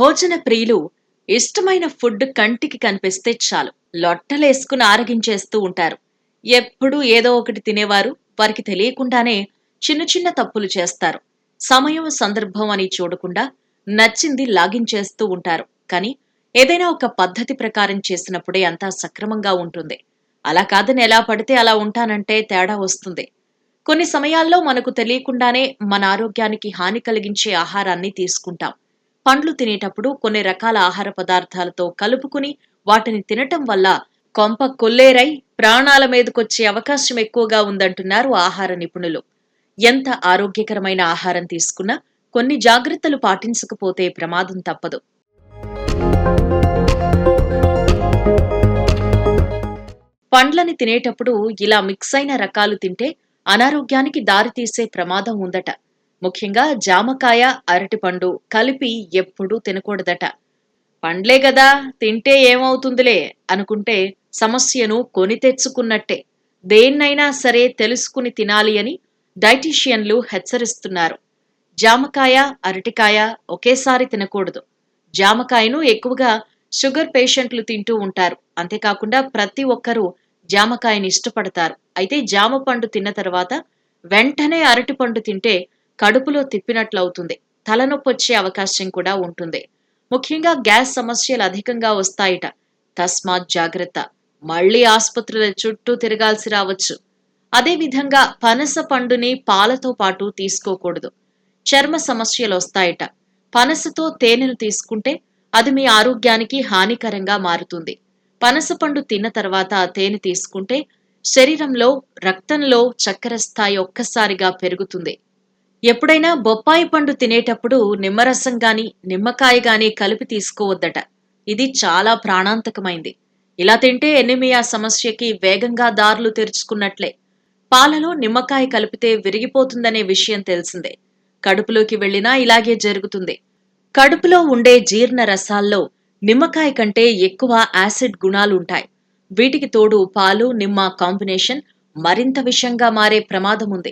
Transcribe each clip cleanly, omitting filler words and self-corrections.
భోజన ప్రియులు ఇష్టమైన ఫుడ్ కంటికి కనిపిస్తే చాలు లొట్టలేసుకుని ఆరగించేస్తూ ఉంటారు. ఎప్పుడూ ఏదో ఒకటి తినేవారు వారికి తెలియకుండానే చిన్న చిన్న తప్పులు చేస్తారు. సమయం సందర్భం అని చూడకుండా నచ్చింది లాగించేస్తూ ఉంటారు. కానీ ఏదైనా ఒక పద్ధతి ప్రకారం చేసినప్పుడే అంతా సక్రమంగా ఉంటుంది. అలా కాదని ఎలా పడితే అలా ఉంటానంటే తేడా వస్తుంది. కొన్ని సమయాల్లో మనకు తెలియకుండానే మన ఆరోగ్యానికి హాని కలిగించే ఆహారాన్ని తీసుకుంటాం. పండ్లు తినేటప్పుడు కొన్ని రకాల ఆహార పదార్థాలతో కలుపుకుని వాటిని తినటం వల్ల కొంప కొల్లేరై ప్రాణాల మీదకొచ్చే అవకాశం ఎక్కువగా ఉందంటున్నారు ఆహార నిపుణులు. ఎంత ఆరోగ్యకరమైన ఆహారం తీసుకున్నా కొన్ని జాగ్రత్తలు పాటించకపోతే ప్రమాదం తప్పదు. పండ్లని తినేటప్పుడు ఇలా మిక్స్ అయిన రకాలు తింటే అనారోగ్యానికి దారితీసే ప్రమాదం ఉందట. ముఖ్యంగా జామకాయ, అరటిపండు కలిపి ఎప్పుడూ తినకూడదట. పండ్లే గదా తింటే ఏమవుతుందిలే అనుకుంటే సమస్యను కొని తెచ్చుకున్నట్టే. దేన్నైనా సరే తెలుసుకుని తినాలి అని డైటీషియన్లు హెచ్చరిస్తున్నారు. జామకాయ, అరటికాయ ఒకేసారి తినకూడదు. జామకాయను ఎక్కువగా షుగర్ పేషెంట్లు తింటూ ఉంటారు. అంతేకాకుండా ప్రతి ఒక్కరూ జామకాయని ఇష్టపడతారు. అయితే జామ పండు తిన్న తర్వాత వెంటనే అరటిపండు తింటే కడుపులో తిప్పినట్లవుతుంది. తలనొప్పొచ్చే అవకాశం కూడా ఉంటుంది. ముఖ్యంగా గ్యాస్ సమస్యలు అధికంగా వస్తాయిట. తస్మాత్ జాగ్రత్త. మళ్ళీ ఆస్పత్రుల చుట్టూ తిరగాల్సి రావచ్చు. అదేవిధంగా పనస పండుని పాలతో పాటు తీసుకోకూడదు. చర్మ సమస్యలొస్తాయట. పనసతో తేనెను తీసుకుంటే అది మీ ఆరోగ్యానికి హానికరంగా మారుతుంది. పనసపండు తిన్న తర్వాత తేనె తీసుకుంటే శరీరంలో రక్తంలో చక్కెర స్థాయి ఒక్కసారిగా పెరుగుతుంది. ఎప్పుడైనా బొప్పాయి పండు తినేటప్పుడు నిమ్మరసం గాని, నిమ్మకాయ గాని కలిపి తీసుకోవద్దట. ఇది చాలా ప్రాణాంతకమైంది. ఇలా తింటే ఎనిమియా సమస్యకి వేగంగా దారులు తెరుచుకున్నట్లే. పాలలో నిమ్మకాయ కలిపితే విరిగిపోతుందనే విషయం తెలిసిందే. కడుపులోకి వెళ్ళినా ఇలాగే జరుగుతుంది. కడుపులో ఉండే జీర్ణ రసాల్లో నిమ్మకాయ కంటే ఎక్కువ యాసిడ్ గుణాలుంటాయి. వీటికి తోడు పాలు, నిమ్మ కాంబినేషన్ మరింత విషంగా మారే ప్రమాదముంది.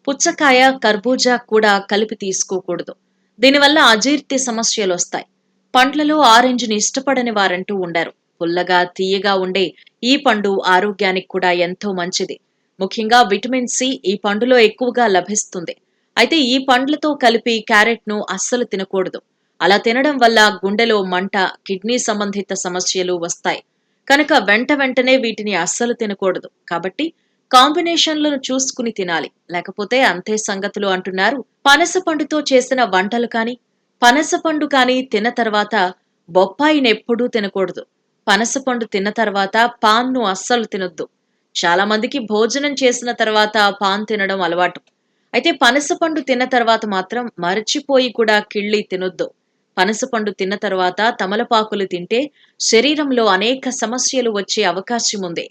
పుచ్చకాయ, కర్బూజా కూడా కలిపి తీసుకోకూడదు. దీనివల్ల అజీర్తి సమస్యలొస్తాయి. పండ్లలో ఆరెంజ్ని ఇష్టపడని వారంటూ ఉండరు. పుల్లగా, తీయగా ఉండే ఈ పండు ఆరోగ్యానికి కూడా ఎంతో మంచిది. ముఖ్యంగా విటమిన్ సి ఈ పండులో ఎక్కువగా లభిస్తుంది. అయితే ఈ పండ్లతో కలిపి క్యారెట్ను అస్సలు తినకూడదు. అలా తినడం వల్ల గుండెలో మంట, కిడ్నీ సంబంధిత సమస్యలు వస్తాయి. కనుక వెంటనే వీటిని అస్సలు తినకూడదు. కాబట్టి కాంబినేషన్లను చూసుకుని తినాలి. లేకపోతే అంతే సంగతులు అంటున్నారు. పనస పండుతో చేసిన వంటలు కానీ, పనస పండు కానీ తిన్న తర్వాత బొప్పాయినెప్పుడూ తినకూడదు. పనస పండు తిన్న తర్వాత పాన్ను అస్సలు తినొద్దు. చాలా మందికి భోజనం చేసిన తర్వాత పాన్ తినడం అలవాటు. అయితే పనసపండు తిన్న తర్వాత మాత్రం మరచిపోయి కూడా కిళ్ళి తినొద్దు. పనసపండు తిన్న తర్వాత తమలపాకులు తింటే శరీరంలో అనేక సమస్యలు వచ్చే అవకాశం ఉంది.